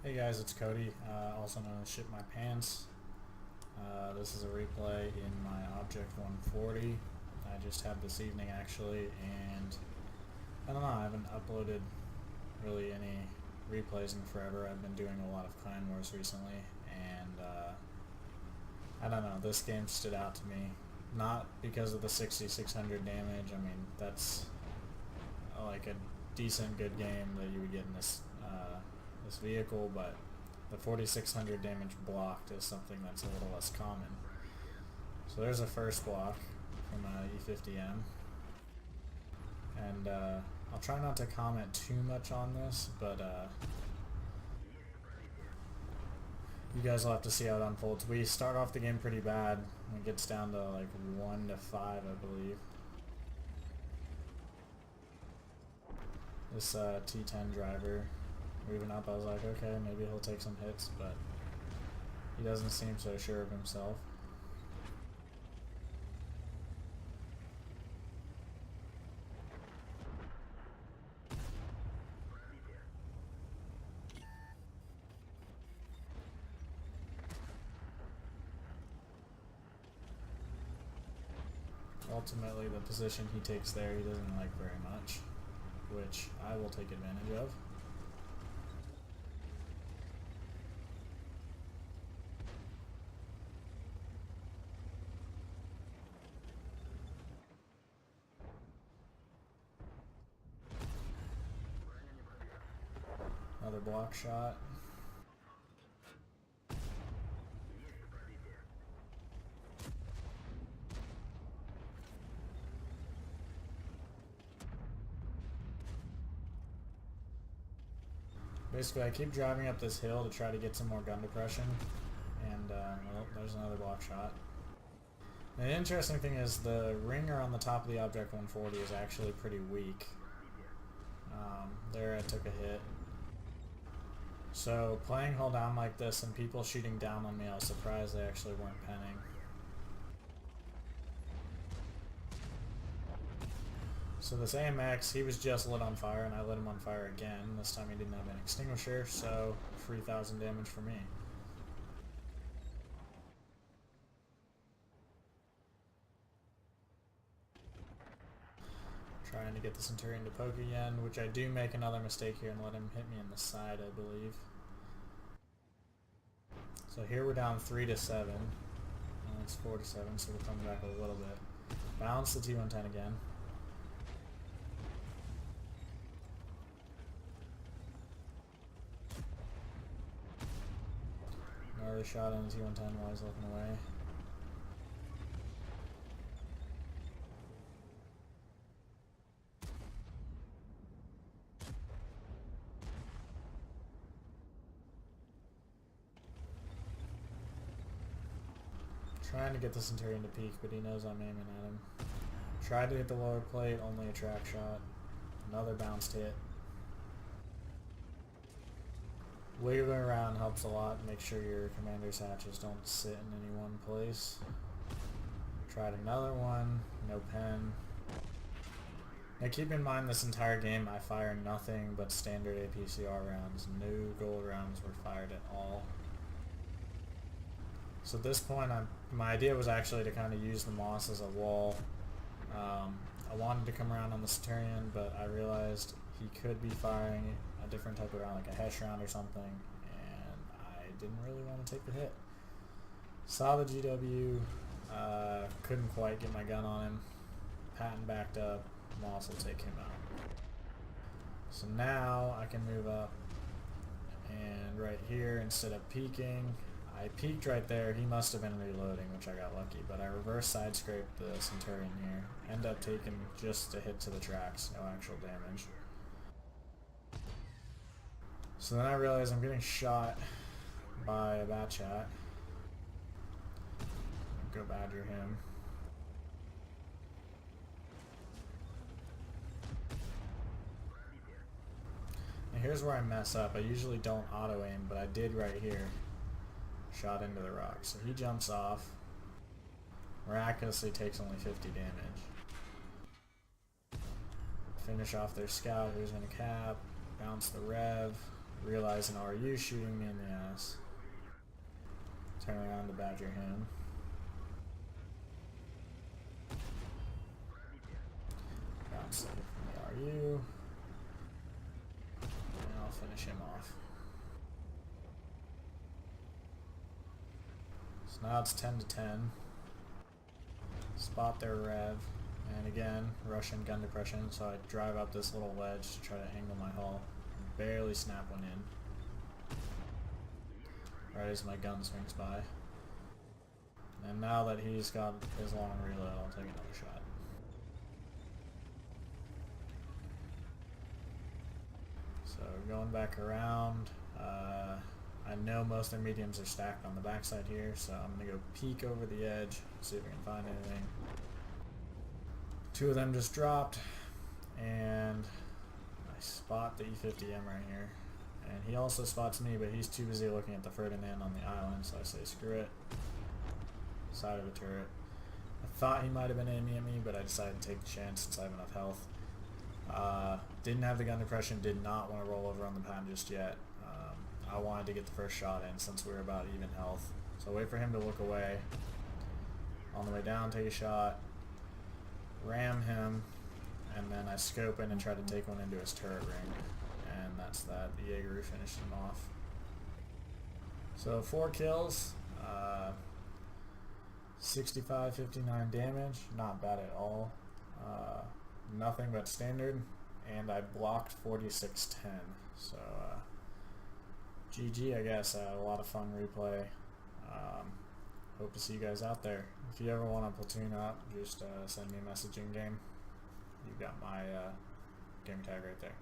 Hey guys, it's Cody, also known as Shit My Pants. This is a replay in my Object 140. I just had this evening actually, and I don't know, I haven't uploaded really any replays in forever. I've been doing a lot of Clan Wars recently, and I don't know, this game stood out to me. Not because of the 6600 damage, I mean, that's like a decent good game that you would get in this vehicle, but the 4600 damage blocked is something that's a little less common. So there's a first block from E50M, and I'll try not to comment too much on this, but you guys will have to see how it unfolds. We start off the game pretty bad. It gets down to like 1 to 5, I believe. This T10 driver moving up, I was like, okay, maybe he'll take some hits, but he doesn't seem so sure of himself. Ultimately, the position he takes there, he doesn't like very much, which I will take advantage of. Another block shot. Basically, I keep driving up this hill to try to get some more gun depression, and well, there's another block shot. And the interesting thing is the ringer on the top of the Object 140 is actually pretty weak. There I took a hit. So playing hull down like this and people shooting down on me, I was surprised they actually weren't penning. So this AMX, he was just lit on fire, and I lit him on fire again. This time he didn't have an extinguisher, so 3,000 damage for me. Trying to get the Centurion to poke again, which I do make another mistake here and let him hit me in the side, I believe. So here we're down 3 to 7. It's 4 to 7, so we're coming back a little bit. Bounce the T110 again. Another shot on the T110 while he's looking away. Trying to get the Centurion to peek, but he knows I'm aiming at him. Tried to hit the lower plate, only a track shot. Another bounced hit. Wiggling around helps a lot. Make sure your commander's hatches don't sit in any one place. Tried another one, no pen. Now keep in mind this entire game I fire nothing but standard APCR rounds. No gold rounds were fired at all. So at this point, my idea was actually to kind of use the moss as a wall. I wanted to come around on the Centurion, but I realized he could be firing a different type of round, like a Hesh round or something, and I didn't really want to take the hit. Saw the GW, couldn't quite get my gun on him. Patton backed up, moss will take him out. So now I can move up, and right here, instead of peeking, I peeked right there. He must have been reloading, which I got lucky, but I reverse side scraped the Centurion here. End up taking just a hit to the tracks, no actual damage. So then I realize I'm getting shot by a bat chat. Go badger him. And here's where I mess up. I usually don't auto aim, but I did right here. Shot into the rock. So he jumps off. Miraculously takes only 50 damage. Finish off their scout, who's in a cap. Bounce the rev. realize an RU shooting me in the ass. Turn around to badger him. Got safe from the RU. And I'll finish him off. So now it's 10 to 10. Spot their rev. And again, Russian gun depression, so I drive up this little ledge to try to angle my hull. Barely snap one in. Right as my gun swings by. And now that he's got his long reload, I'll take another shot. So going back around, I know most of the mediums are stacked on the backside here, so I'm going to go peek over the edge, see if we can find anything. Two of them just dropped, and I spot the E50M right here. And he also spots me, but he's too busy looking at the Ferdinand on the island, so I say screw it. Side of a turret. I thought he might have been aiming at me, but I decided to take the chance since I have enough health. Didn't have the gun depression, did not want to roll over on the pan just yet. I wanted to get the first shot in since we were about even health. So wait for him to look away. On the way down, take a shot. Ram him, and then I scope in and try to take one into his turret ring. And that's that. The Jaeger finished him off. So 4 kills. 65, 59 damage. Not bad at all. Nothing but standard. And I blocked 4610. So GG, I guess. A lot of fun replay. Hope to see you guys out there. If you ever want to platoon up, just send me a message in game. You've got my game tag right there.